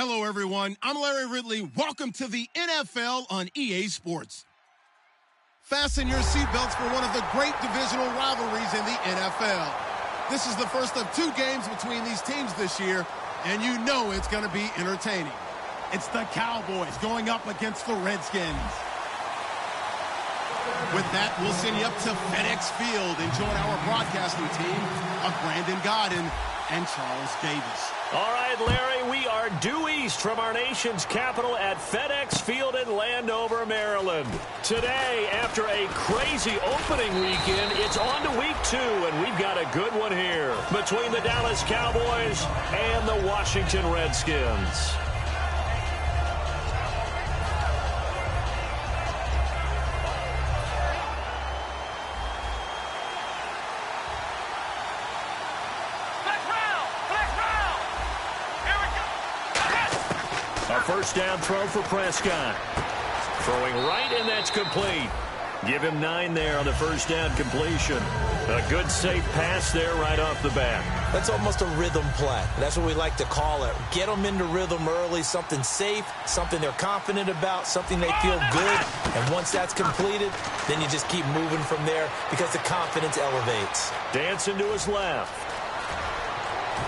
Hello, everyone. I'm Larry Ridley. Welcome to the NFL on EA Sports. Fasten your seatbelts for one of the great divisional rivalries in the NFL. This is the first of two games between these teams this year, and you know it's going to be entertaining. It's the Cowboys going up against the Redskins. With that, we'll send you up to FedEx Field and join our broadcasting team of Brandon Godden and Charles Davis. All right, Larry, we are due east from our nation's capital at FedEx Field in Landover, Maryland. Today, after a crazy opening weekend, it's on to week 2, and we've got a good one here between the Dallas Cowboys and the Washington Redskins. First down throw for Prescott. Throwing right, and that's complete. Give him 9 there on the first down completion. A good, safe pass there right off the bat. That's almost a rhythm play. That's what we like to call it. Get them into rhythm early, something safe, something they're confident about, something they feel good. And once that's completed, then you just keep moving from there because the confidence elevates. Dancing to his left.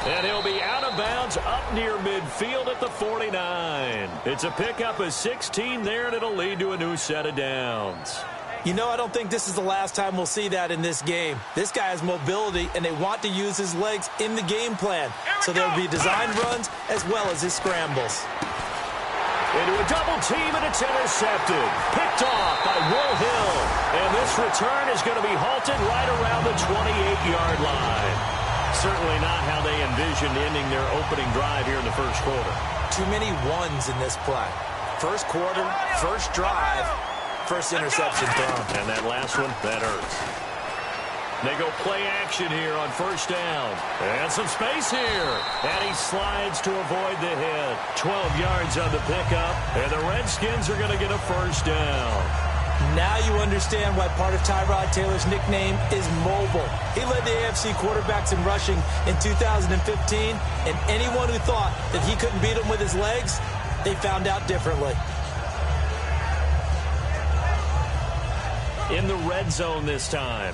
And he'll be out of bounds up near midfield at the 49. It's a pickup of 16 there, and it'll lead to a new set of downs. You know, I don't think this is the last time we'll see that in this game. This guy has mobility, and they want to use his legs in the game plan. So there'll be designed runs as well as his scrambles. Into a double team, and it's intercepted. Picked off by Will Hill. And this return is going to be halted right around the 28-yard line. Certainly not how they envisioned ending their opening drive here in the first quarter. Too many ones in this play. First quarter, first drive, first interception thrown. And that last one, that hurts. They go play action here on first down. And some space here. And he slides to avoid the hit. 12 yards on the pickup. And the Redskins are going to get a first down. Now you understand why part of Tyrod Taylor's nickname is mobile. He led the AFC quarterbacks in rushing in 2015, and anyone who thought that he couldn't beat him with his legs, they found out differently. In the red zone this time.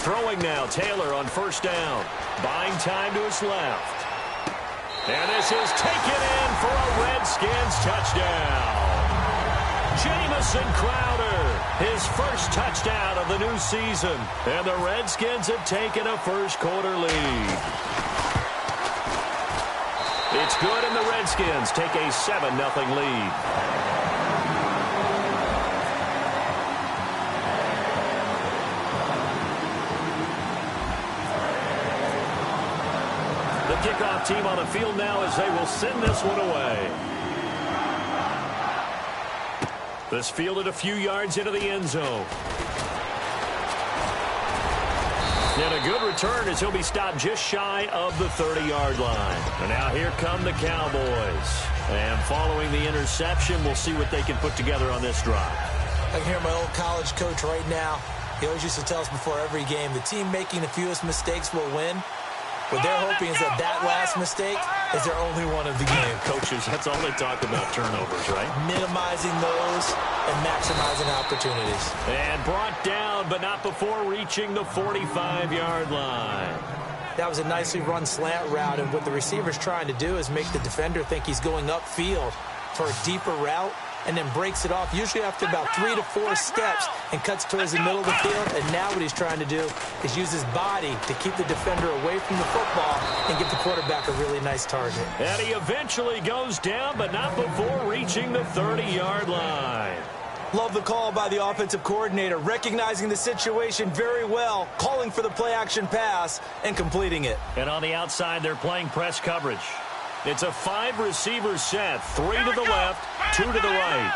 Throwing now, Taylor on first down. Buying time to his left. And this is taken in for a Redskins touchdown. Jamison Crowder, his first touchdown of the new season. And the Redskins have taken a first quarter lead. It's good, and the Redskins take a 7-0 lead. Kickoff team on the field now as they will send this one away. This fielded a few yards into the end zone. And a good return as he'll be stopped just shy of the 30-yard line. And now here come the Cowboys. And following the interception, we'll see what they can put together on this drive. I can hear my old college coach right now. He always used to tell us before every game, the team making the fewest mistakes will win. What they're hoping is that last mistake is their only one of the game. Coaches, that's all they talk about, turnovers, right? Minimizing those and maximizing opportunities. And brought down, but not before reaching the 45-yard line. That was a nicely run slant route, and what the receiver's trying to do is make the defender think he's going upfield for a deeper route, and then breaks it off, usually after about 3 to 4 steps, and cuts towards the middle of the field. And now what he's trying to do is use his body to keep the defender away from the football and give the quarterback a really nice target. And he eventually goes down, but not before reaching the 30-yard line. Love the call by the offensive coordinator, recognizing the situation very well, calling for the play-action pass, and completing it. And on the outside, they're playing press coverage. It's a 5-receiver set, 3 to the left, 2 to the right.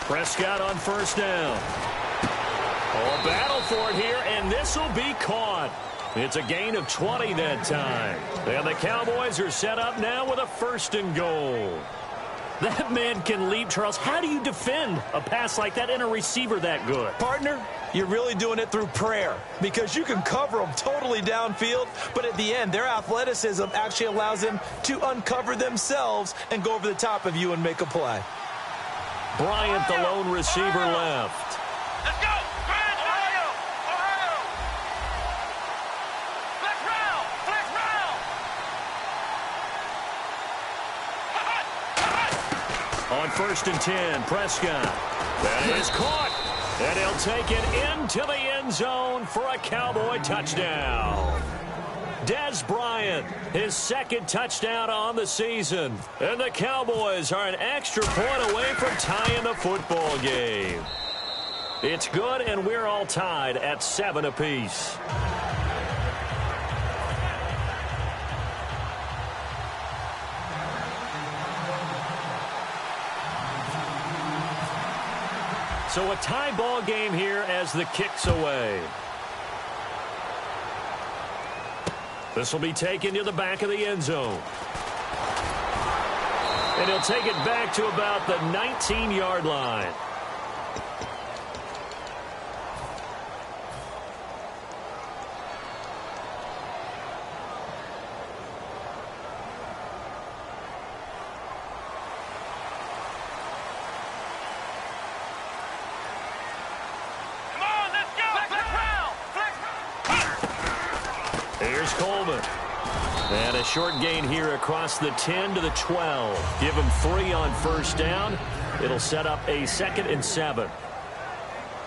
Prescott on first down. Oh, a battle for it here, and this will be caught. It's a gain of 20 that time. And the Cowboys are set up now with a 1st and goal. That man can leap, Charles. How do you defend a pass like that and a receiver that good? Partner, you're really doing it through prayer because you can cover them totally downfield, but at the end, their athleticism actually allows them to uncover themselves and go over the top of you and make a play. Bryant, the lone receiver, left. Let's go! Ohio! Ohio! Flex round! Flex round! On 1st and 10, Prescott. That is caught. And he'll take it into the end zone for a Cowboy touchdown. Dez Bryant, his 2nd touchdown on the season. And the Cowboys are an extra point away from tying the football game. It's good, and we're all tied at 7 apiece. So a tie ball game here as the kick's away. This will be taken to the back of the end zone. And he'll take it back to about the 19-yard line. Here's Coleman. And a short gain here across the 10 to the 12. Give him 3 on 1st down. It'll set up a 2nd and 7.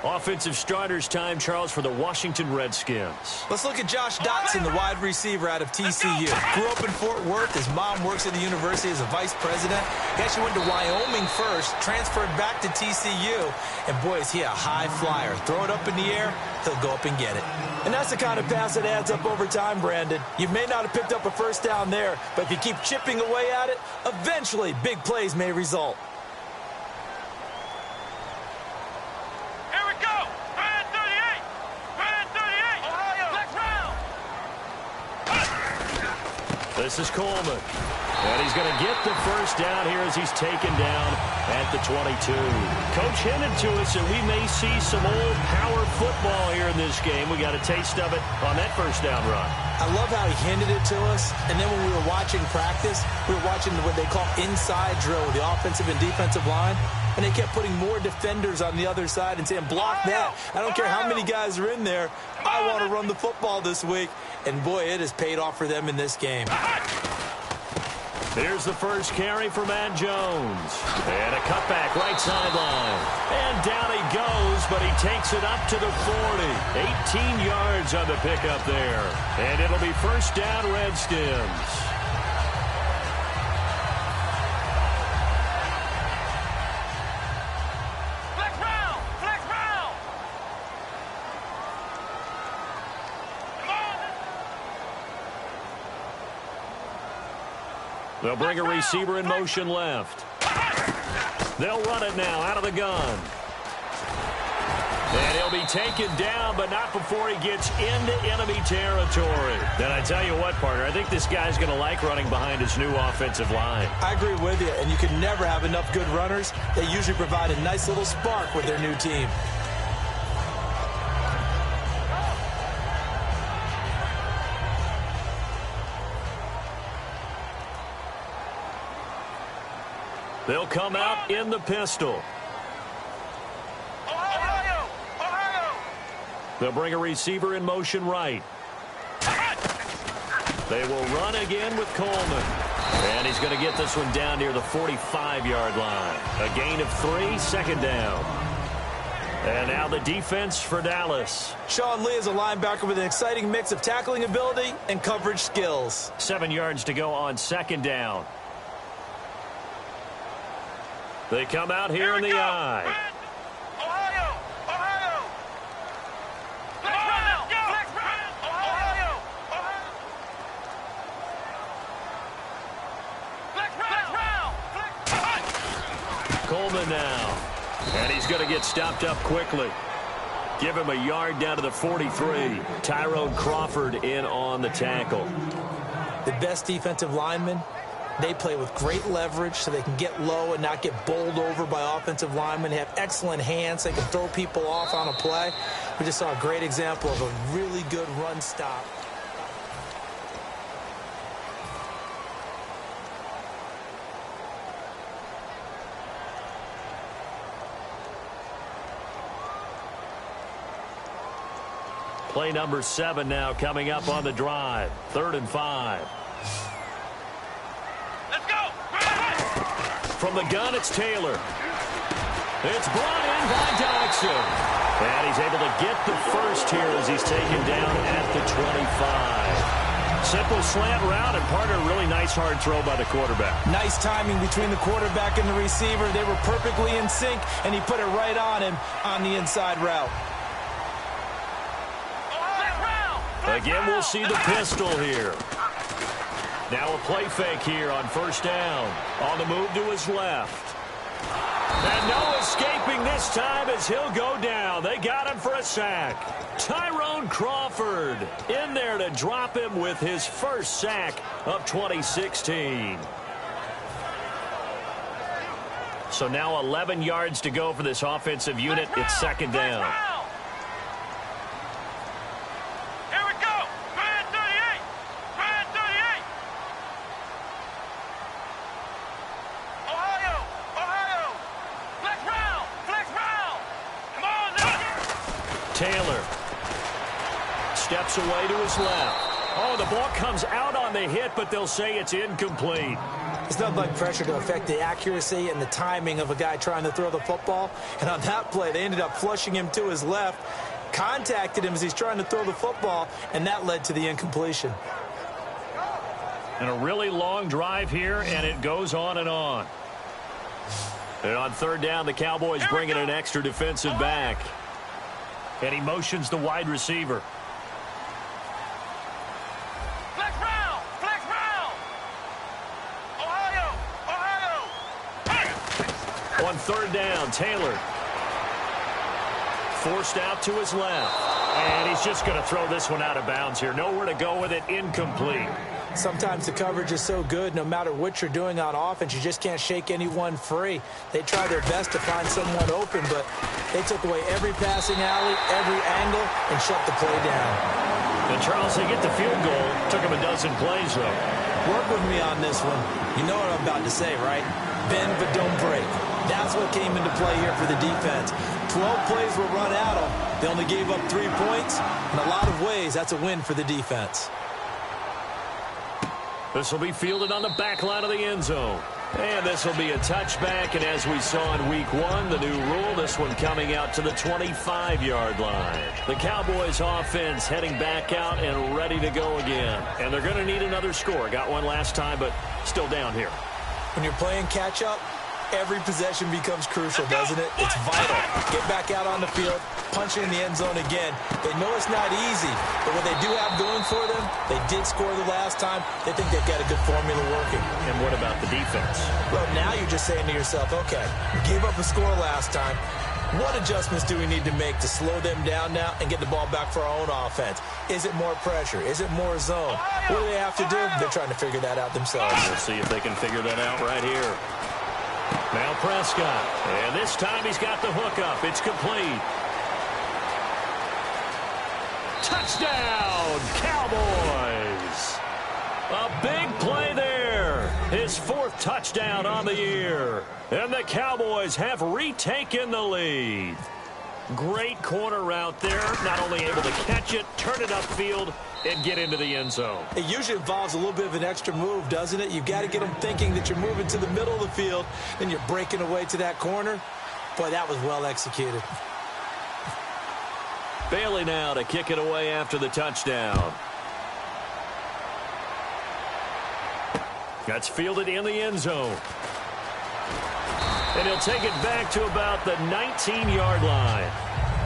Offensive starters time, Charles, for the Washington Redskins. Let's look at Josh Dotson, the wide receiver out of TCU. Grew up in Fort Worth. His mom works at the university as a vice president. He actually went to Wyoming first, transferred back to TCU, and boy, is he a high flyer. Throw it up in the air, he'll go up and get it. And that's the kind of pass that adds up over time, Brandon. You may not have picked up a 1st down there, but if you keep chipping away at it, eventually big plays may result. This is Coleman. And he's going to get the 1st down here as he's taken down at the 22. Coach hinted to us that we may see some old power football here in this game. We got a taste of it on that 1st down run. I love how he hinted it to us. And then when we were watching practice, we were watching what they call inside drill with the offensive and defensive line. And they kept putting more defenders on the other side and saying, block that. I don't care how many guys are in there. I want to run the football this week. And, boy, it has paid off for them in this game. Here's the 1st carry for Matt Jones. And a cutback right sideline. And down he goes, but he takes it up to the 40. 18 yards on the pickup there. And it'll be 1st down Redskins. They'll bring a receiver in motion left. They'll run it now out of the gun. And he'll be taken down, but not before he gets into enemy territory. And I tell you what, partner, I think this guy's going to like running behind his new offensive line. I agree with you, and you can never have enough good runners. They usually provide a nice little spark with their new team. They'll come out in the pistol. Ohio! Ohio! They'll bring a receiver in motion right. They will run again with Coleman. And he's going to get this one down near the 45-yard line. A gain of 3, 2nd down. And now the defense for Dallas. Sean Lee is a linebacker with an exciting mix of tackling ability and coverage skills. 7 yards to go on 2nd down. They come out here in the eye. Ohio! Ohio! Flex round! Flex round! Ohio! Ohio! Flex round! Coleman now. And he's going to get stopped up quickly. Give him a yard down to the 43. Tyrone Crawford in on the tackle. The best defensive linemen, they play with great leverage so they can get low and not get bowled over by offensive linemen. They have excellent hands. They can throw people off on a play. We just saw a great example of a really good run stop. Play number 7 now coming up on the drive. 3rd and 5. Let's go. From the gun, it's Taylor. It's brought in by Dodson. And he's able to get the first here as he's taken down at the 25. Simple slant route, and part of a really nice hard throw by the quarterback. Nice timing between the quarterback and the receiver. They were perfectly in sync, and he put it right on him on the inside route. Again, we'll see the pistol here. Now a play fake here on 1st down. On the move to his left. And no escaping this time as he'll go down. They got him for a sack. Tyrone Crawford in there to drop him with his first sack of 2016. So now 11 yards to go for this offensive unit. It's 2nd down. Taylor steps away to his left. Oh, the ball comes out on the hit, but they'll say it's incomplete. It's not like pressure to affect the accuracy and the timing of a guy trying to throw the football. And on that play, they ended up flushing him to his left, contacted him as he's trying to throw the football, and that led to the incompletion. And a really long drive here, and it goes on and on. And on 3rd down, the Cowboys bring in an extra defensive back. And he motions the wide receiver. Flex round! Flex round! Ohio! Ohio! On 3rd down, Taylor. Forced out to his left. And he's just going to throw this one out of bounds here. Nowhere to go with it. Incomplete. Sometimes the coverage is so good, no matter what you're doing on offense, you just can't shake anyone free. They try their best to find someone open, but they took away every passing alley, every angle, and shut the play down. And Charles, they get the field goal. Took him a dozen plays, though. Work with me on this one. You know what I'm about to say, right? Bend but don't break. That's what came into play here for the defense. 12 plays were run at them. They only gave up 3 points. In a lot of ways, that's a win for the defense. This will be fielded on the back line of the end zone. And this will be a touchback, and as we saw in Week 1, the new rule, this one coming out to the 25-yard line. The Cowboys offense heading back out and ready to go again. And they're going to need another score. Got one last time, but still down here. When you're playing catch-up, every possession becomes crucial, doesn't it? It's vital. Get back out on the field, punch it in the end zone again. They know it's not easy, but what they do have going for them, they did score the last time. They think they've got a good formula working. And what about the defense? Well, now you're just saying to yourself, okay, we gave up a score last time. What adjustments do we need to make to slow them down now and get the ball back for our own offense? Is it more pressure? Is it more zone? What do they have to do? They're trying to figure that out themselves. We'll see if they can figure that out right here. Now Prescott, and this time he's got the hook up. It's complete. Touchdown, Cowboys. A big play there. His 4th touchdown on the year. And the Cowboys have retaken the lead. Great corner route there. Not only able to catch it, turn it upfield, and get into the end zone. It usually involves a little bit of an extra move, doesn't it? You've got to get them thinking that you're moving to the middle of the field, and you're breaking away to that corner. Boy, that was well executed. Bailey now to kick it away after the touchdown. That's fielded in the end zone. And he'll take it back to about the 19-yard line.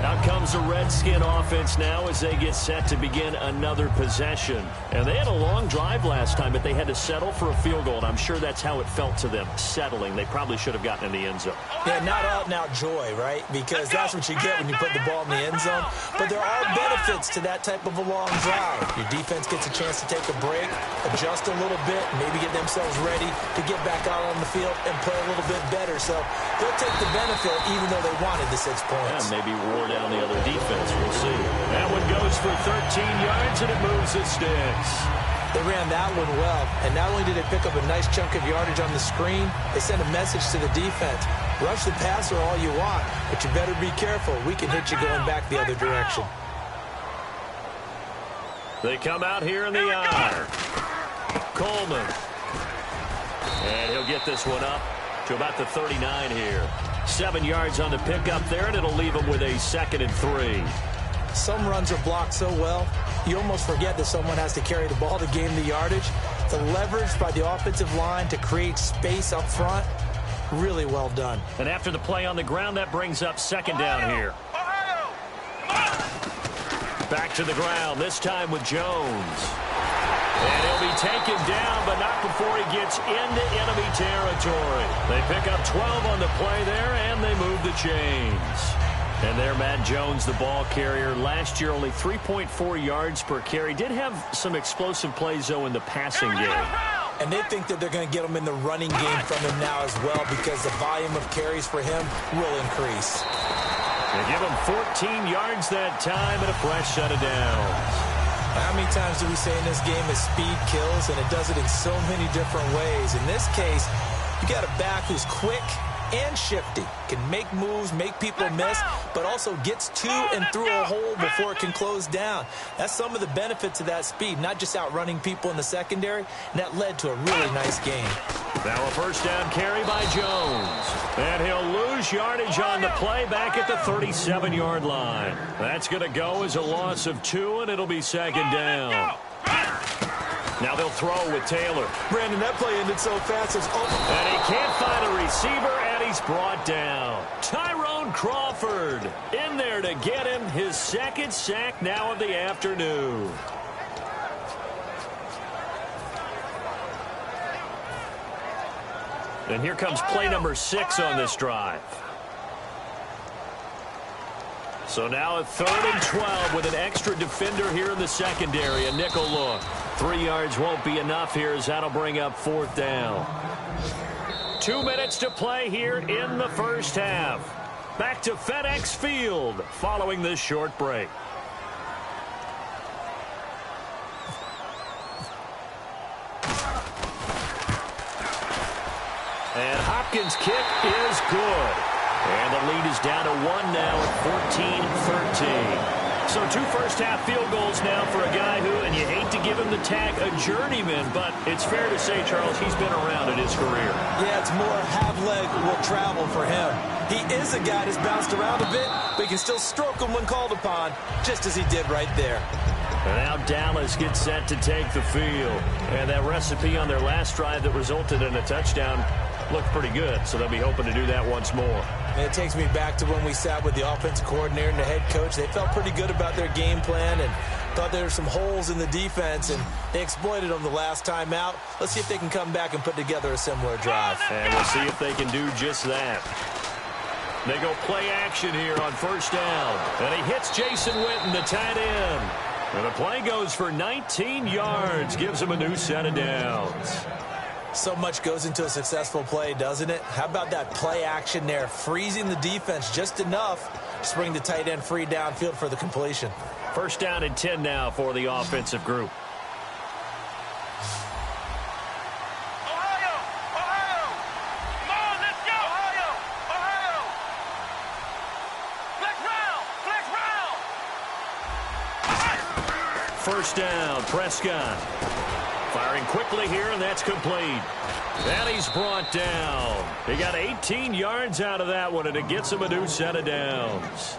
Out comes the Redskin offense now as they get set to begin another possession. And they had a long drive last time, but they had to settle for a field goal, and I'm sure that's how it felt to them, settling. They probably should have gotten in the end zone. Yeah, not out-and-out joy, right? Because that's what you get when you put the ball in the end zone. But there are benefits to that type of a long drive. Your defense gets a chance to take a break, adjust a little bit, maybe get themselves ready to get back out on the field and play a little bit better. So they'll take the benefit even though they wanted the 6 points. Yeah, maybe wore down the other defense. We'll see. That one goes for 13 yards, and it moves the sticks. They ran that one well, and not only did they pick up a nice chunk of yardage on the screen, they sent a message to the defense. Rush the passer all you want, but you better be careful. We can hit you going back the other direction. They come out here in the eye. Coleman. And he'll get this one up to about the 39 here. 7 yards on the pickup there, and it'll leave him with a 2nd and 3. Some runs are blocked so well, you almost forget that someone has to carry the ball to gain the yardage. The leverage by the offensive line to create space up front, really well done. And after the play on the ground, that brings up 2nd down here. Back to the ground, this time with Jones. And he'll be taken down, but not before he gets into enemy territory. They pick up 12 on the play there, and they move the chains. And there, Matt Jones, the ball carrier. Last year, only 3.4 yards per carry. Did have some explosive plays, though, in the passing game. And they think that they're going to get him in the running game from him now as well because the volume of carries for him will increase. They give him 14 yards that time and a fresh set of downs. How many times do we say in this game that speed kills, and it does it in so many different ways? In this case, you got a back who's quick and shifty, can make moves, make people miss, but also gets to and through a hole before it can close down. That's some of the benefits of that speed, not just outrunning people in the secondary, and that led to a really nice game. Now a first down carry by Jones. And he'll lose yardage on the play back at the 37-yard line. That's going to go as a loss of 2, and it'll be 2nd down. Now they'll throw with Taylor. Brandon, that play ended so fast. It's open. And he can't find a receiver, and he's brought down. Tyrone Crawford in there to get him his 2nd sack now of the afternoon. And here comes play number 6 on this drive. So now a 3rd and 12 with an extra defender here in the secondary. A nickel look. 3 yards won't be enough here as that'll bring up 4th down. 2 minutes to play here in the first half. Back to FedEx Field following this short break. And Hopkins' kick is good. And the lead is down to 1 now at 14-13. So 2 first-half field goals now for a guy who, and you hate to give him the tag a journeyman, but it's fair to say, Charles, he's been around in his career. Yeah, it's more half-leg will travel for him. He is a guy that's bounced around a bit, but he can still stroke him when called upon, just as he did right there. And now Dallas gets set to take the field. And that recipe on their last drive that resulted in a touchdown looked pretty good, so they'll be hoping to do that once more. And it takes me back to when we sat with the offensive coordinator and the head coach. They felt pretty good about their game plan and thought there were some holes in the defense, and they exploited them the last time out. Let's see if they can come back and put together a similar drive. And we'll see if they can do just that. They go play action here on first down. And he hits Jason Witten, the tight end. And the play goes for 19 yards, gives him a new set of downs. So much goes into a successful play, doesn't it? How about that play action there, freezing the defense just enough to bring the tight end free downfield for the completion. First down and 10 now for the offensive group. Ohio! Ohio! Come on, let's go! Ohio! Ohio! Flex round! First down, Prescott. Firing quickly here, and that's complete. And he's brought down. He got 18 yards out of that one, and it gets him a new set of downs.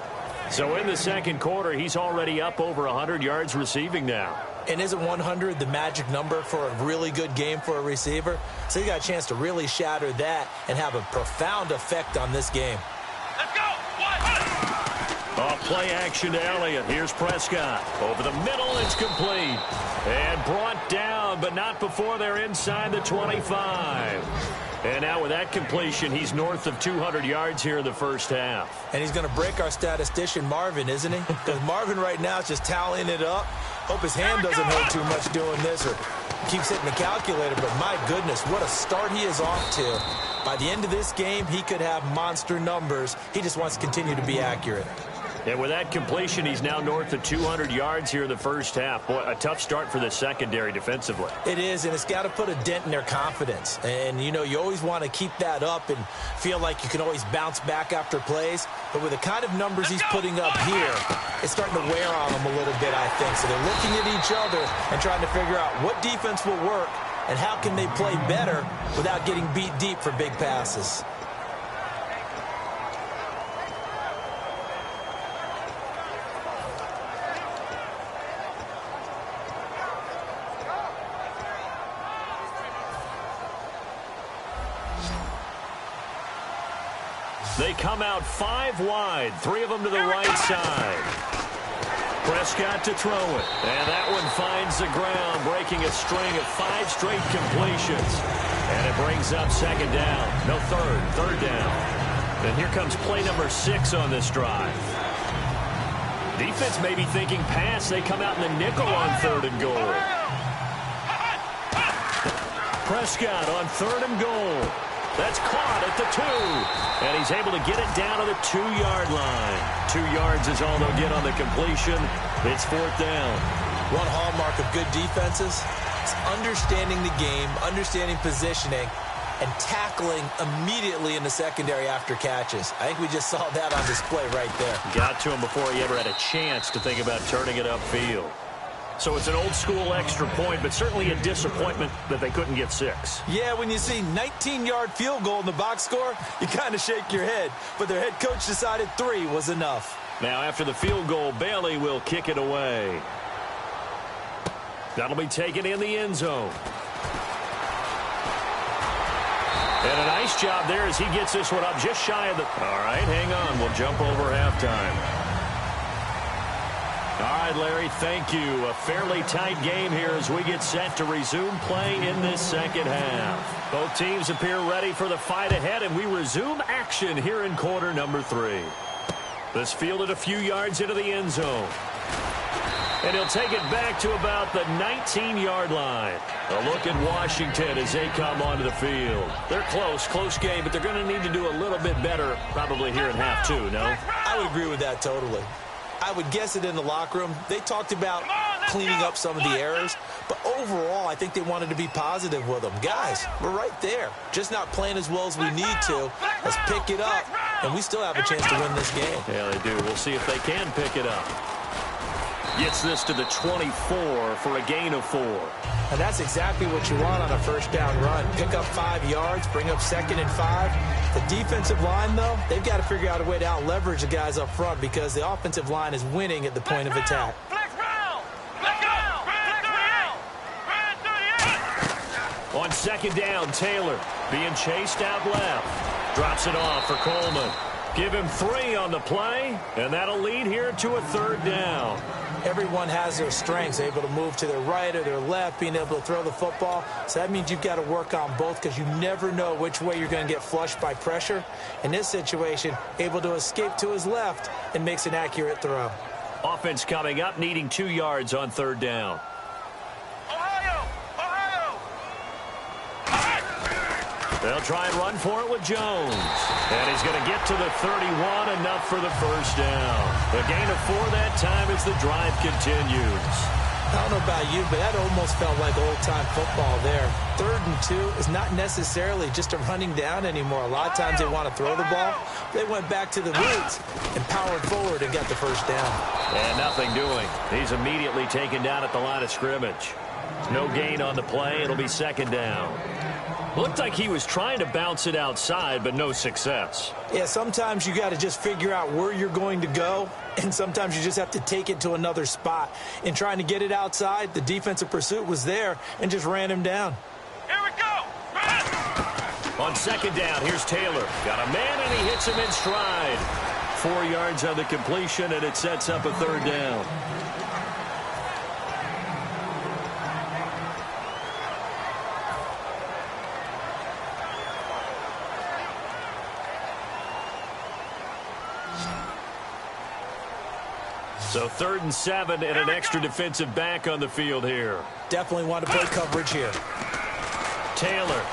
So in the second quarter, he's already up over 100 yards receiving now. And isn't 100 the magic number for a really good game for a receiver? So he got a chance to really shatter that and have a profound effect on this game. Let's go! One! Off play action to Elliott. Here's Prescott. Over the middle, it's complete. And brought down, but not before they're inside the 25. And now with that completion, he's north of 200 yards here in the first half. And he's going to break our statistician, Marvin, isn't he? Because Marvin right now is just tallying it up. Hope his hand doesn't hurt too much doing this or keeps hitting the calculator. But my goodness, what a start he is off to. By the end of this game, he could have monster numbers. He just wants to continue to be accurate. And with that completion, he's now north of 200 yards here in the first half. Boy, a tough start for the secondary defensively. It is, and it's got to put a dent in their confidence. And, you know, you always want to keep that up and feel like you can always bounce back after plays. But with the kind of numbers he's putting up here, it's starting to wear on them a little bit, I think. So they're looking at each other and trying to figure out what defense will work and how can they play better without getting beat deep for big passes. They come out 5 wide, 3 of them to the right side. Prescott to throw it, and that one finds the ground, breaking a string of 5 straight completions. And it brings up second down. No, third down. And here comes play number 6 on this drive. Defense may be thinking pass. They come out in the nickel on 3rd and goal. Prescott on 3rd and goal. That's caught at the 2. And he's able to get it down to the 2-yard line. 2 yards is all they'll get on the completion. It's 4th down. One hallmark of good defenses is understanding the game, understanding positioning, and tackling immediately in the secondary after catches. I think we just saw that on display right there. Got to him before he ever had a chance to think about turning it upfield. So it's an old-school extra point, but certainly a disappointment that they couldn't get 6. Yeah, when you see 19-yard field goal in the box score, you kind of shake your head. But their head coach decided 3 was enough. Now, after the field goal, Bailey will kick it away. That'll be taken in the end zone. And a nice job there as he gets this one up just shy of the... All right, hang on. We'll jump over halftime. All right, Larry, thank you. A fairly tight game here as we get set to resume play in this second half. Both teams appear ready for the fight ahead, and we resume action here in quarter number 3. This fielded a few yards into the end zone. And he'll take it back to about the 19-yard line. A look at Washington as they come onto the field. They're close game, but they're going to need to do a little bit better probably here in half 2, no? I would agree with that totally. I would guess it in the locker room. They talked about cleaning up some of the errors, but overall, I think they wanted to be positive with them. Guys, we're right there. Just not playing as well as we need to. Let's pick it up, and we still have a chance to win this game. Yeah, they do. We'll see if they can pick it up. Gets this to the 24 for a gain of 4. And that's exactly what you want on a first down run. Pick up 5 yards, bring up 2nd and 5. The defensive line, though, they've got to figure out a way to out-leverage the guys up front because the offensive line is winning at the point of attack. On 2nd down, Taylor being chased out left. Drops it off for Coleman. Give him 3 on the play, and that'll lead here to a 3rd down. Everyone has their strengths, able to move to their right or their left, being able to throw the football. So that means you've got to work on both because you never know which way you're going to get flushed by pressure. In this situation, able to escape to his left and makes an accurate throw. Offense coming up, needing 2 yards on 3rd down. They'll try and run for it with Jones. And he's going to get to the 31, enough for the first down. The gain of 4 that time as the drive continues. I don't know about you, but that almost felt like old-time football there. 3rd and 2 is not necessarily just a running down anymore. A lot of times they want to throw the ball. They went back to the roots and powered forward and got the first down. And nothing doing. He's immediately taken down at the line of scrimmage. No gain on the play. It'll be 2nd down. Looked like he was trying to bounce it outside, but no success. Yeah, sometimes you got to just figure out where you're going to go, and sometimes you just have to take it to another spot. In trying to get it outside, the defensive pursuit was there and just ran him down. Here we go! On 2nd down, here's Taylor. Got a man, and he hits him in stride. 4 yards on the completion, and it sets up a 3rd down. So 3rd and 7 and an extra defensive back on the field here. Definitely want to play coverage here. Taylor.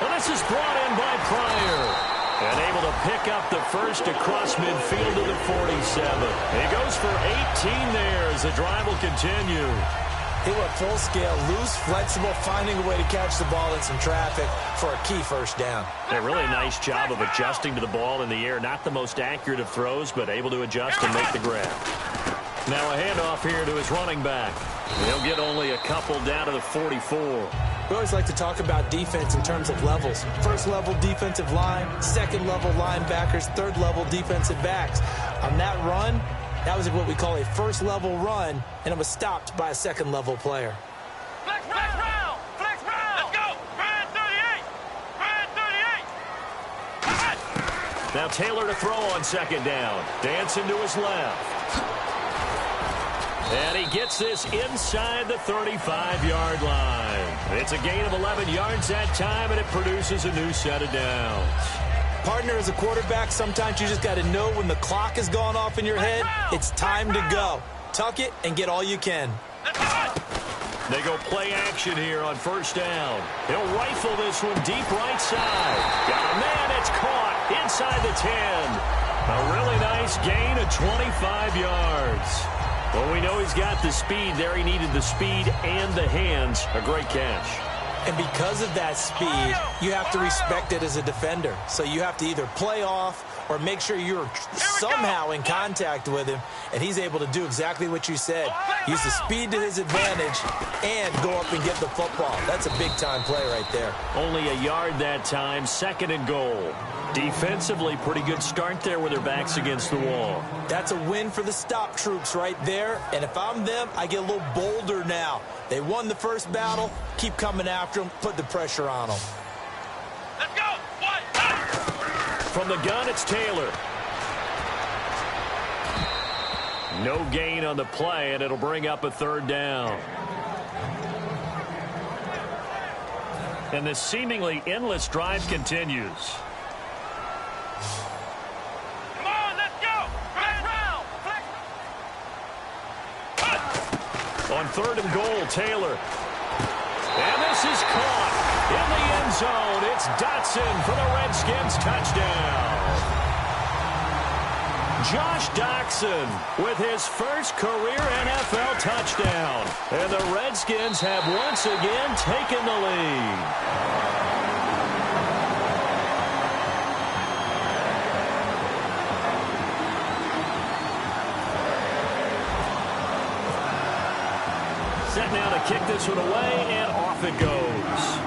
And this is brought in by Pryor. And able to pick up the first across midfield to the 47. He goes for 18 there as the drive will continue. He went full scale, loose, flexible, finding a way to catch the ball in some traffic for a key 1st down. A really nice job of adjusting to the ball in the air. Not the most accurate of throws, but able to adjust and make the grab. Now a handoff here to his running back. He'll get only a couple down to the 44. We always like to talk about defense in terms of levels. 1st level defensive line, 2nd level linebackers, 3rd level defensive backs. On that run, that was what we call a 1st level run, and it was stopped by a 2nd level player. Flex round! Flex round! Let's go! Brand 38! Brand 38! Now Taylor to throw on 2nd down. Dancing to his left. And he gets this inside the 35-yard line. It's a gain of 11 yards that time, and it produces a new set of downs. Partner, as a quarterback, sometimes you just got to know when the clock has gone off in your head, it's time to go. Tuck it and get all you can. They go play action here on 1st down. He'll rifle this one deep right side. Got a man, it's caught inside the 10. A really nice gain of 25 yards. Well, we know he's got the speed there. He needed the speed and the hands. A great catch. And because of that speed, you have to respect it as a defender. So you have to either play off or make sure you're somehow in contact with him. And he's able to do exactly what you said. Use the speed to his advantage and go up and get the football. That's a big-time play right there. Only a yard that time, 2nd and goal. Defensively, pretty good start there with their backs against the wall. That's a win for the stop troops right there. And if I'm them, I get a little bolder now. They won the 1st battle. Keep coming after them. Put the pressure on them. Let's go! From the gun, it's Taylor. No gain on the play, and it'll bring up a 3rd down. And this seemingly endless drive continues. Come on, let's go! Flex round! Flex! On 3rd and goal, Taylor. And this is caught in the end zone. It's Dotson for the Redskins touchdown. Josh Doctson with his first career NFL touchdown. And the Redskins have once again taken the lead. Set now to kick this one away, and off it goes.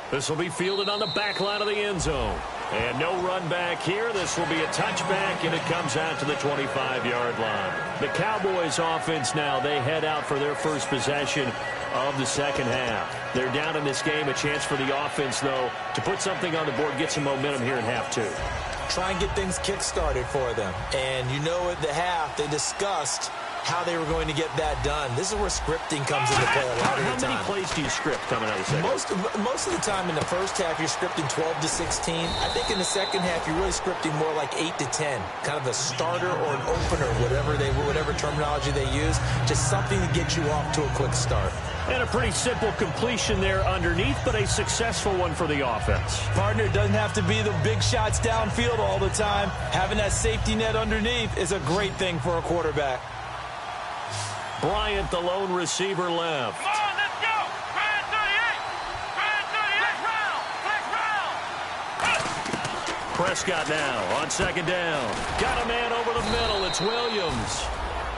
This will be fielded on the back line of the end zone. And no run back here. This will be a touchback, and it comes out to the 25-yard line. The Cowboys offense now, they head out for their first possession of the 2nd half. They're down in this game. A chance for the offense, though, to put something on the board, get some momentum here in half 2. Try and get things kick-started for them. And you know at the half, they discussed how they were going to get that done. This is where scripting comes into play a lot of the time. How many plays do you script coming out of the 2nd? Most of the time in the 1st half, you're scripting 12 to 16. I think in the 2nd half, you're really scripting more like 8 to 10. Kind of a starter or an opener, whatever terminology they use. Just something to get you off to a quick start. And a pretty simple completion there underneath, but a successful one for the offense. Partner, it doesn't have to be the big shots downfield all the time. Having that safety net underneath is a great thing for a quarterback. Bryant, the lone receiver, left. Come on, let's go! Brand 38! Brand 38! Flex round! Prescott now on 2nd down. Got a man over the middle. It's Williams.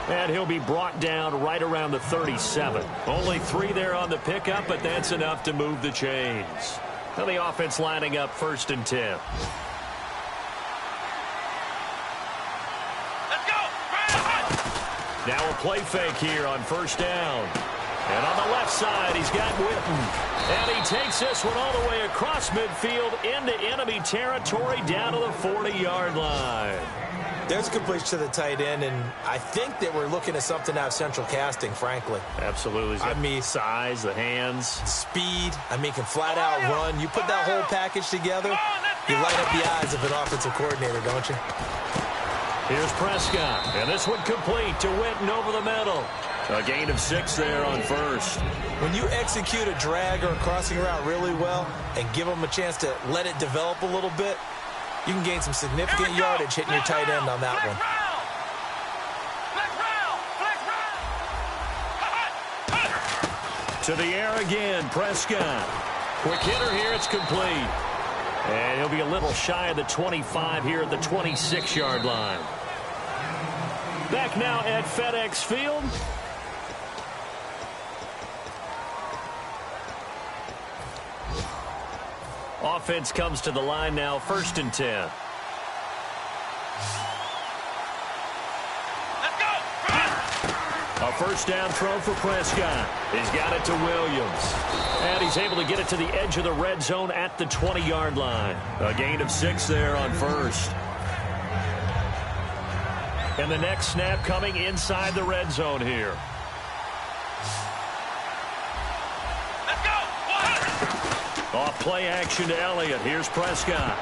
And he'll be brought down right around the 37. Only 3 there on the pickup, but that's enough to move the chains. Now the offense lining up 1st and 10. Let's go! Brand! Now a play fake here on 1st down. And on the left side, he's got Witten. And he takes this one all the way across midfield into enemy territory down to the 40-yard line. There's a completion to the tight end, and I think that we're looking at something out of Central Casting, frankly. Absolutely. I mean, size, the hands. Speed. I mean, can flat out run. You put that whole package together, you light up the eyes of an offensive coordinator, don't you? Here's Prescott, and this one complete to Witten over the middle. A gain of 6 there on first. When you execute a drag or a crossing route really well and give them a chance to let it develop a little bit, you can gain some significant yardage hitting your tight end on that one. To the air again, Prescott. Quick hitter here, it's complete. And he'll be a little shy of the 25 here at the 26-yard line. Back now at FedEx Field. Offense comes to the line now, 1st and 10. Let's go! A first down throw for Prescott. He's got it to Williams. And he's able to get it to the edge of the red zone at the 20-yard line. A gain of 6 there on first. And the next snap coming inside the red zone here. Off play action to Elliott. Here's Prescott.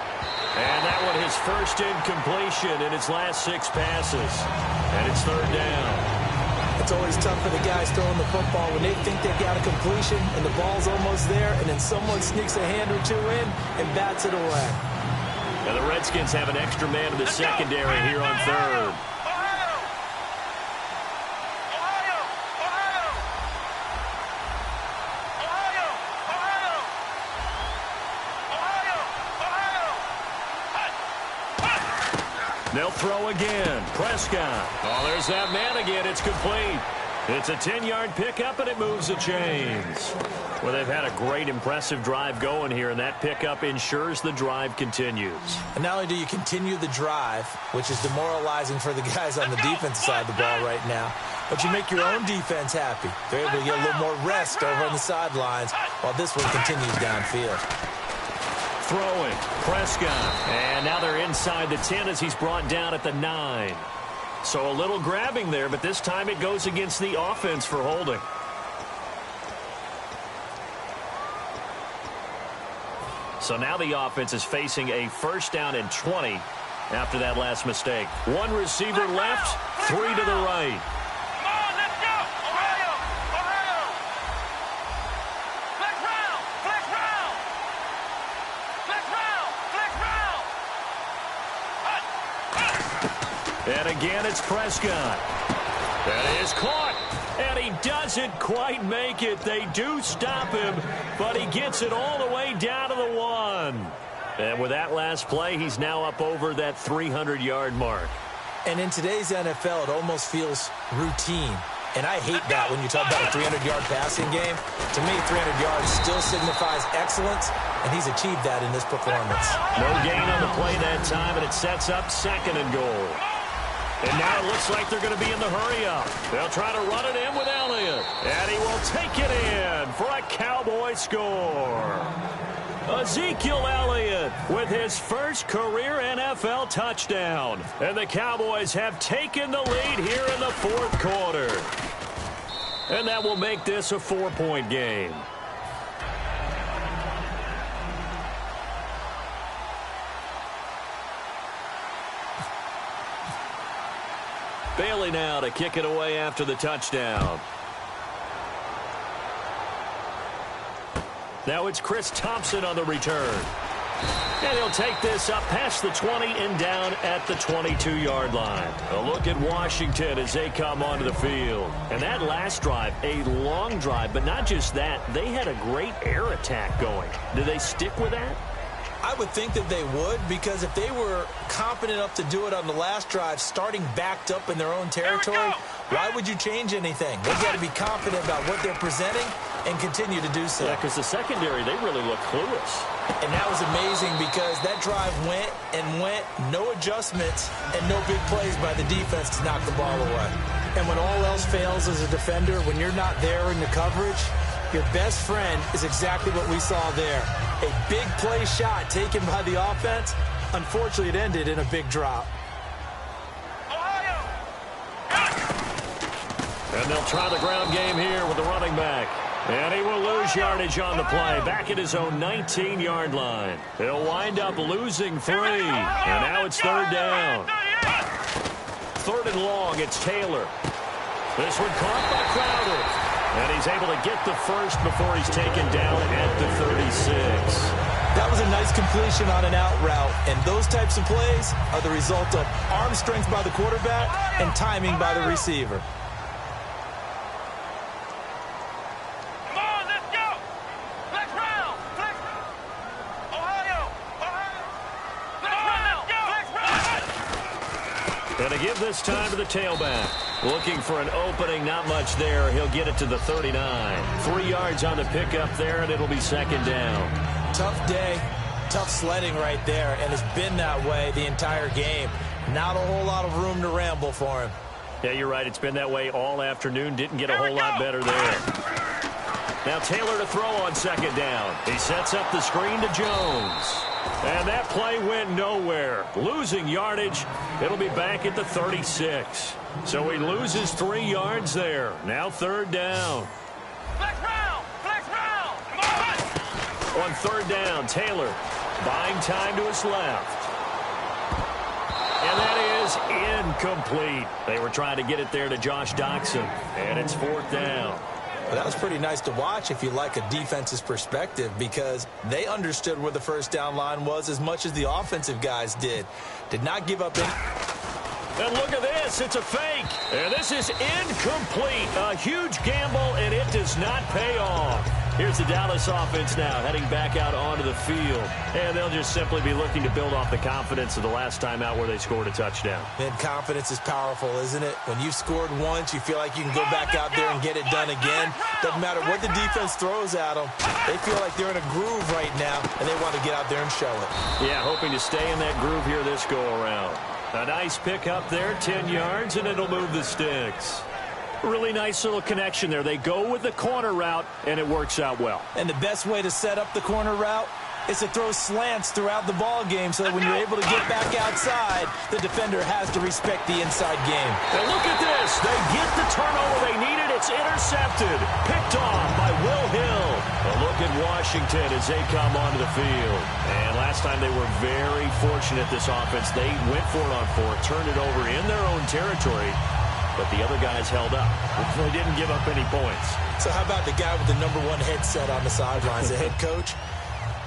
And that one his first incompletion in its last 6 passes. And it's 3rd down. It's always tough for the guys throwing the football when they think they've got a completion and the ball's almost there, and then someone sneaks a hand or two in and bats it away. Now the Redskins have an extra man in the secondary here on 3rd. They'll throw again. Prescott. Oh, there's that man again. It's complete. It's a 10-yard pickup, and it moves the chains. Well, they've had a great, impressive drive going here, and that pickup ensures the drive continues. And not only do you continue the drive, which is demoralizing for the guys on the defensive side of the ball right now, but you make your own defense happy. They're able to get a little more rest over on the sidelines while this one continues downfield. Throwing, Prescott, and now they're inside the 10 as he's brought down at the 9. So a little grabbing there, but this time it goes against the offense for holding. So now the offense is facing a 1st down and 20 after that last mistake. 1 receiver left, 3 to the right. And again, it's Prescott. That is caught. And he doesn't quite make it. They do stop him, but he gets it all the way down to the 1. And with that last play, he's now up over that 300-yard mark. And in today's NFL, it almost feels routine. And I hate that when you talk about a 300-yard passing game. To me, 300 yards still signifies excellence, and he's achieved that in this performance. No gain on the play that time, and it sets up 2nd and goal. And now it looks like they're going to be in the hurry-up. They'll try to run it in with Elliott. And he will take it in for a Cowboy score. Ezekiel Elliott with his first career NFL touchdown. And the Cowboys have taken the lead here in the 4th quarter. And that will make this a 4-point game. Bailey now to kick it away after the touchdown. Now it's Chris Thompson on the return. And he'll take this up past the 20 and down at the 22-yard line. A look at Washington as they come onto the field. And that last drive, a long drive, but not just that. They had a great air attack going. Do they stick with that? I would think that they would, because if they were confident enough to do it on the last drive, starting backed up in their own territory, why would you change anything? They've got to be confident about what they're presenting and continue to do so. Yeah, because the secondary, they really look clueless. And that was amazing because that drive went and went, no adjustments and no big plays by the defense to knock the ball away. And when all else fails as a defender, when you're not there in the coverage, your best friend is exactly what we saw there. A big play shot taken by the offense. Unfortunately, it ended in a big drop. And they'll try the ground game here with the running back. And he will lose yardage on the play, back at his own 19-yard line. He'll wind up losing 3. And now it's third down. Third and long, it's Taylor. This one caught by Crowder. And he's able to get the first before he's taken down at the 36. That was a nice completion on an out route. And those types of plays are the result of arm strength by the quarterback and timing by the receiver. Going to give this time to the tailback. Looking for an opening, not much there. He'll get it to the 39. 3 yards on the pickup there, and it'll be second down. Tough day, tough sledding right there, and it's been that way the entire game. Not a whole lot of room to ramble for him. Yeah, you're right. It's been that way all afternoon. Didn't get a whole lot better there. Now Taylor to throw on second down. He sets up the screen to Jones. And that play went nowhere. Losing yardage. It'll be back at the 36. So he loses 3 yards there. Now third down. Flex round! Flex round! Come on! On third down, Taylor buying time to his left. And that is incomplete. They were trying to get it there to Josh Doxson. And it's fourth down. Well, that was pretty nice to watch if you like a defense's perspective, because they understood where the first down line was as much as the offensive guys did. Did not give up any. And look at this. It's a fake. And this is incomplete. A huge gamble, and it does not pay off. Here's the Dallas offense now heading back out onto the field. And they'll just simply be looking to build off the confidence of the last time out where they scored a touchdown. And confidence is powerful, isn't it? When you've scored once, you feel like you can go back out there and get it done again. Doesn't matter what the defense throws at them. They feel like they're in a groove right now, and they want to get out there and show it. Yeah, hoping to stay in that groove here this go-around. A nice pick up there, 10 yards, and it'll move the sticks. Really nice little connection there. They go with the corner route, and it works out well. And the best way to set up the corner route is to throw slants throughout the ball game so that when you're able to get back outside, the defender has to respect the inside game. And look at this. They get the turnover they needed. It's intercepted. Picked off by Will Hill. A look at Washington as they come onto the field. And last time they were very fortunate, this offense. They went for it on fourth, turned it over in their own territory. But the other guys held up. They didn't give up any points. So how about the guy with the #1 headset on the sidelines, the head coach?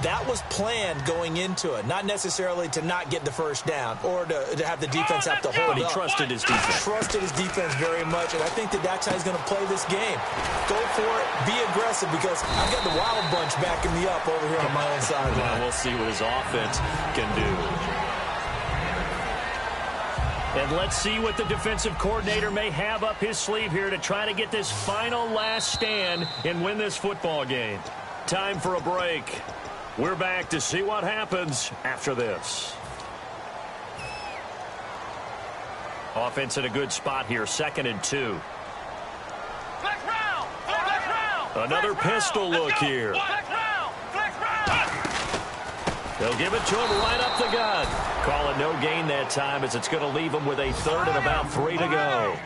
That was planned going into it. Not necessarily to not get the first down or to have the defense have to hold But he up. trusted his defense. Trusted his defense very much, and I think that's how he's going to play this game. Go for it. Be aggressive, because I've got the wild bunch backing me up over here on my own sideline. We'll see what his offense can do. And let's see what the defensive coordinator may have up his sleeve here to try to get this final last stand and win this football game. Time for a break. We're back to see what happens after this. Offense in a good spot here, 2nd and 2. Flex round! Flex round! Another pistol look here. Flex round! Flex round! They'll give it to him right up the gut. Call it no gain that time, as it's going to leave them with a third and about 3 to go.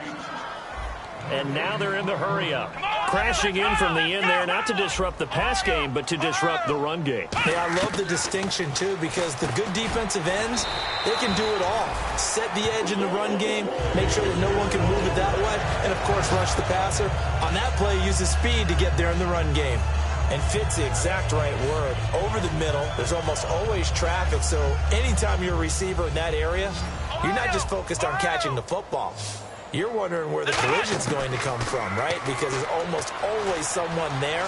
And now they're in the hurry-up. Crashing in from the end there, not to disrupt the pass game, but to disrupt the run game. Yeah, I love the distinction, too, because the good defensive ends, they can do it all. Set the edge in the run game, make sure that no one can move it that way, and, of course, rush the passer. On that play, use the speed to get there in the run game. And fit's the exact right word. Over the middle, there's almost always traffic, so anytime you're a receiver in that area, you're not just focused on catching the football. You're wondering where the collision's going to come from, right? Because there's almost always someone there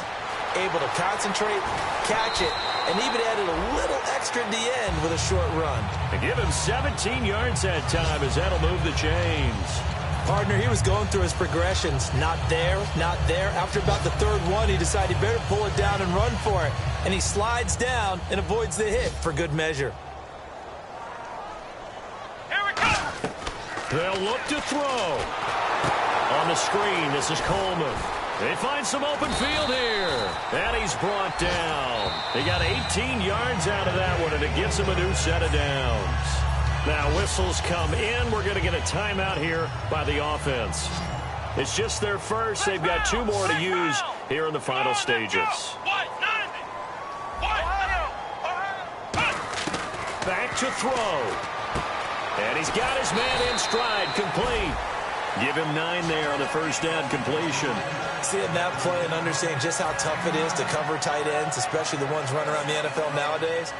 able to concentrate, catch it, and even added a little extra at the end with a short run. And give him 17 yards that time, as that'll move the chains. Partner, he was going through his progressions. Not there, not there. After about the third one, he decided he better pull it down and run for it. And he slides down and avoids the hit for good measure. Here we go! They'll look to throw. On the screen, this is Coleman. They find some open field here. And he's brought down. They got 18 yards out of that one, and it gets him a new set of downs. Now whistles come in. We're going to get a timeout here by the offense. It's just their first. They've got 2 more to use here in the final stages. Back to throw. And he's got his man in stride, complete. Give him 9 there on the first down completion. Seeing that play and understanding just how tough it is to cover tight ends, especially the ones running around the NFL nowadays,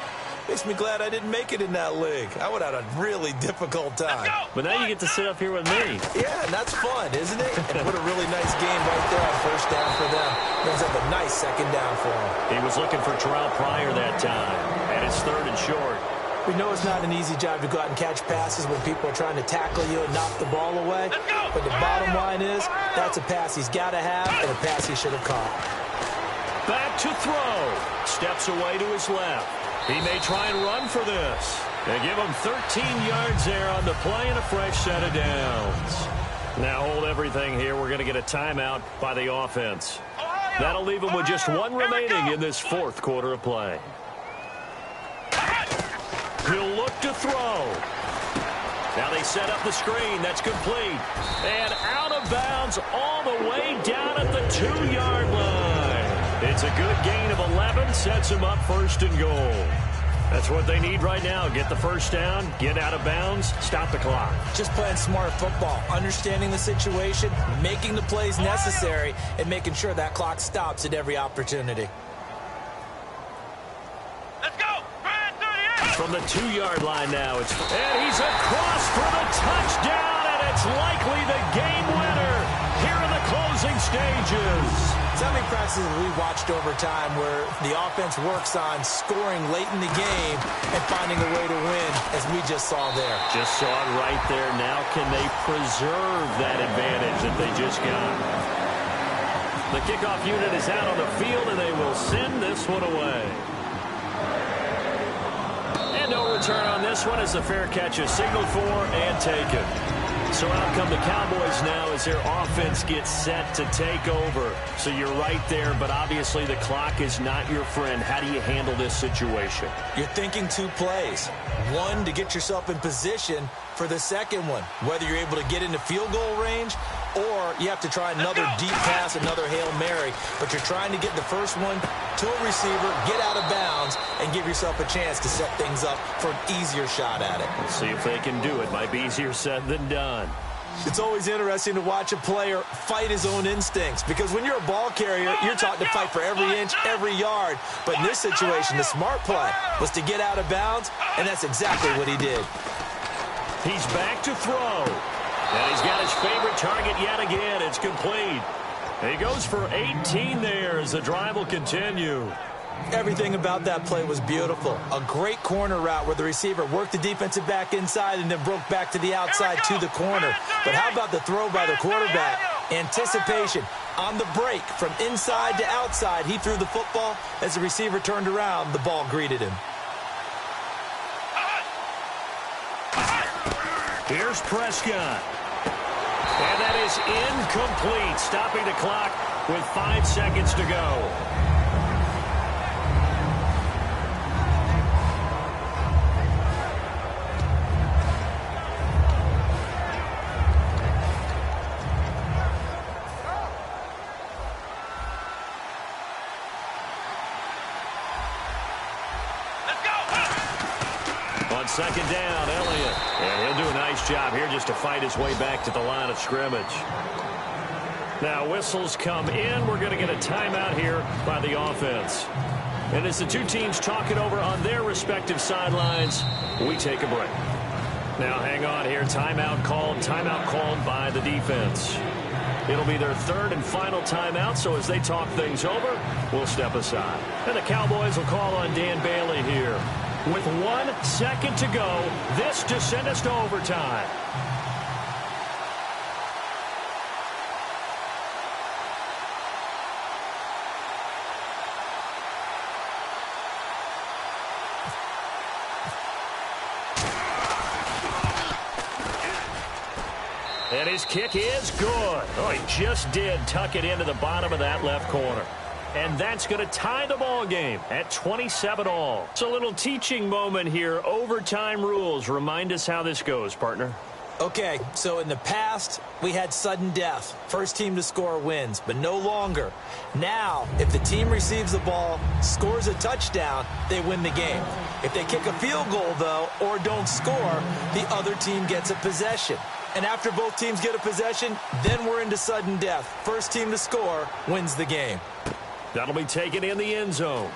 makes me glad I didn't make it in that league. I would have had a really difficult time. But now you get to sit up here with me. Yeah, and that's fun, isn't it? And what a really nice game right there on first down for them. Brings up a nice second down for him. He was looking for Terrell Pryor that time, and it's 3rd and short. We know it's not an easy job to go out and catch passes when people are trying to tackle you and knock the ball away. But the bottom line is, that's a pass he's got to have and a pass he should have caught. Back to throw. Steps away to his left. He may try and run for this. They give him 13 yards there on the play and a fresh set of downs. Now hold everything here. We're going to get a timeout by the offense. That'll leave him with just 1 remaining in this 4th quarter of play. He'll look to throw. Now they set up the screen. That's complete. And out of bounds all the way down at the 2-yard line. It's a good gain of 11. Sets him up 1st and goal. That's what they need right now. Get the first down, get out of bounds, stop the clock. Just playing smart football, understanding the situation, making the plays necessary, and making sure that clock stops at every opportunity. From the 2-yard line now, and he's across for the touchdown, and it's likely the game winner here in the closing stages. So many practices we watched over time where the offense works on scoring late in the game and finding a way to win, as we just saw there. Just saw it right there. Now can they preserve that advantage that they just got? The kickoff unit is out on the field, and they will send this one away. No return on this one as the fair catch is signaled for and taken. So out come the Cowboys now as their offense gets set to take over. So you're right there, but obviously the clock is not your friend. How do you handle this situation? You're thinking 2 plays. 1 to get yourself in position for the second one, whether you're able to get into field goal range or you have to try another deep pass, another Hail Mary. But you're trying to get the first one to a receiver, get out of bounds, and give yourself a chance to set things up for an easier shot at it. Let's see if they can do it. Might be easier said than done. It's always interesting to watch a player fight his own instincts because when you're a ball carrier, you're taught to fight for every inch, every yard. But in this situation, the smart play was to get out of bounds, and that's exactly what he did. He's back to throw. And he's got his favorite target yet again. It's complete. He goes for 18 there as the drive will continue. Everything about that play was beautiful. A great corner route where the receiver worked the defensive back inside and then broke back to the outside to the corner. But how about the throw by the quarterback? Anticipation on the break from inside to outside. He threw the football. As the receiver turned around, the ball greeted him. Here's Prescott. And that is incomplete, stopping the clock with 5 seconds to go. On second down, Elliott. And he'll do a nice job here just to fight his way back to the line of scrimmage. Now whistles come in. We're going to get a timeout here by the offense. And as the 2 teams talk it over on their respective sidelines, we take a break. Now hang on here. Timeout called by the defense. It'll be their 3rd and final timeout, so as they talk things over, we'll step aside. And the Cowboys will call on Dan Bailey here. With 1 second to go, this to send us to overtime. And his kick is good. Oh, he just did tuck it into the bottom of that left corner. And that's going to tie the ball game at 27-all. It's a little teaching moment here. Overtime rules. Remind us how this goes, partner. Okay, so in the past, we had sudden death. First team to score wins, but no longer. Now, if the team receives the ball, scores a touchdown, they win the game. If they kick a field goal, though, or don't score, the other team gets a possession. And after both teams get a possession, then we're into sudden death. First team to score wins the game. That'll be taken in the end zone.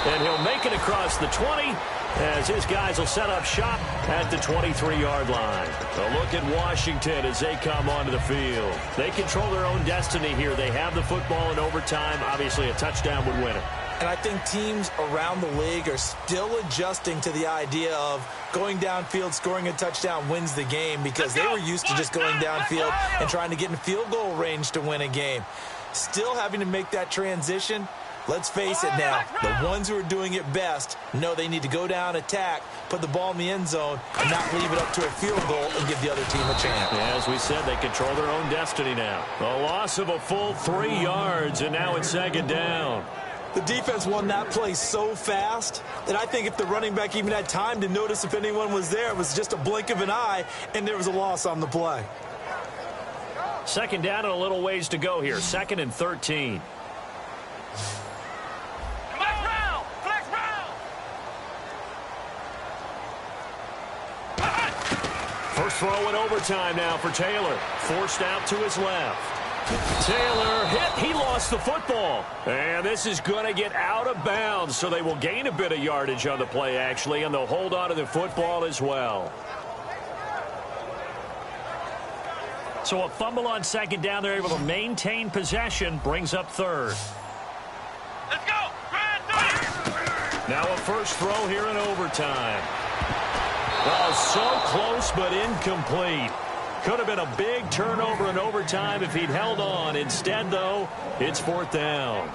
And he'll make it across the 20 as his guys will set up shop at the 23-yard line. A look at Washington as they come onto the field. They control their own destiny here. They have the football in overtime. Obviously, a touchdown would win it. And I think teams around the league are still adjusting to the idea of going downfield, scoring a touchdown wins the game, because they were used to just going downfield and trying to get in field goal range to win a game. Still having to make that transition. Let's face it now, the ones who are doing it best know they need to go down, attack, put the ball in the end zone, and not leave it up to a field goal and give the other team a chance. Yeah, as we said, they control their own destiny now. A loss of a full 3 yards, and now it's second down. The defense won that play so fast that I think if the running back even had time to notice if anyone was there, it was just a blink of an eye, and there was a loss on the play. Second down and a little ways to go here. 2nd and 13. First throw in overtime now for Taylor. Forced out to his left. Taylor hit. He lost the football. And this is going to get out of bounds, so they will gain a bit of yardage on the play, actually, and they'll hold on to the football as well. So a fumble on second down. They're able to maintain possession. Brings up third. Let's go. Now a first throw here in overtime. Oh, so close but incomplete. Could have been a big turnover in overtime if he'd held on. Instead, though, it's 4th down.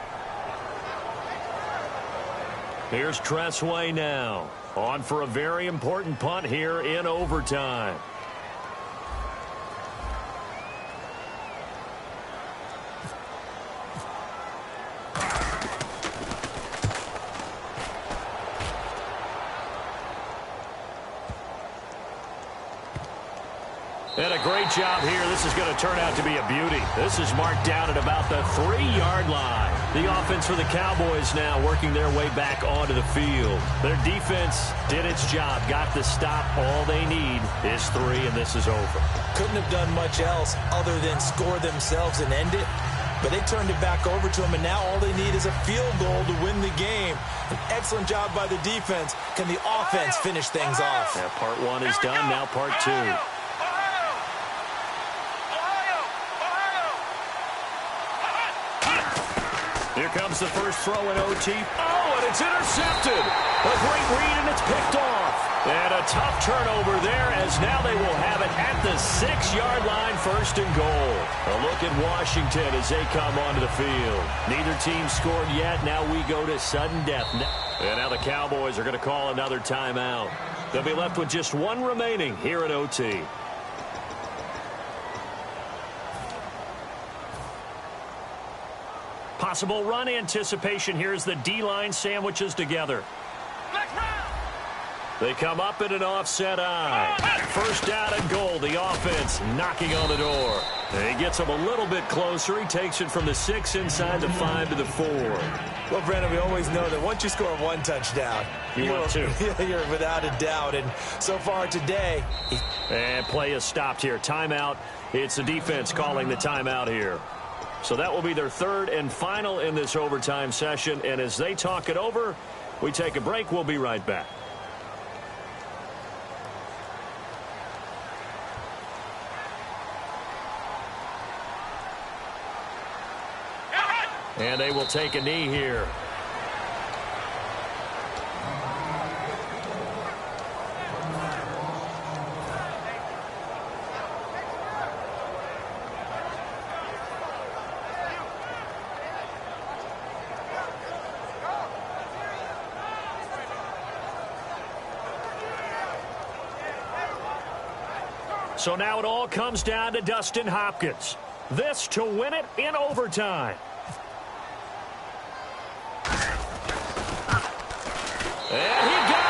Here's Tressway now. On for a very important punt here in overtime. And a great job here. This is going to turn out to be a beauty. This is marked down at about the 3-yard line. The offense for the Cowboys now working their way back onto the field. Their defense did its job, got the stop. All they need is 3, and this is over. Couldn't have done much else other than score themselves and end it. But they turned it back over to them, and now all they need is a field goal to win the game. An excellent job by the defense. Can the offense finish things off? Yeah, part 1 is done. Now part 2. Here comes the first throw in OT. Oh, and it's intercepted. A great read, and it's picked off. And a tough turnover there, as now they will have it at the 6-yard line, 1st and goal. A look at Washington as they come onto the field. Neither team scored yet. Now we go to sudden death. And now the Cowboys are going to call another timeout. They'll be left with just 1 remaining here at OT. Possible run anticipation here as the D-line sandwiches together. They come up in an offset eye. First down and goal. The offense knocking on the door. And he gets him a little bit closer. He takes it from the 6 inside the 5 to the 4. Well, Brandon, we always know that once you score 1 touchdown, you want 2. You're without a doubt. And so far today, and play is stopped here. Timeout. It's the defense calling the timeout here. So that will be their 3rd and final in this overtime session. And as they talk it over, we take a break. We'll be right back. And they will take a knee here. So now it all comes down to Dustin Hopkins. This to win it in overtime. And he got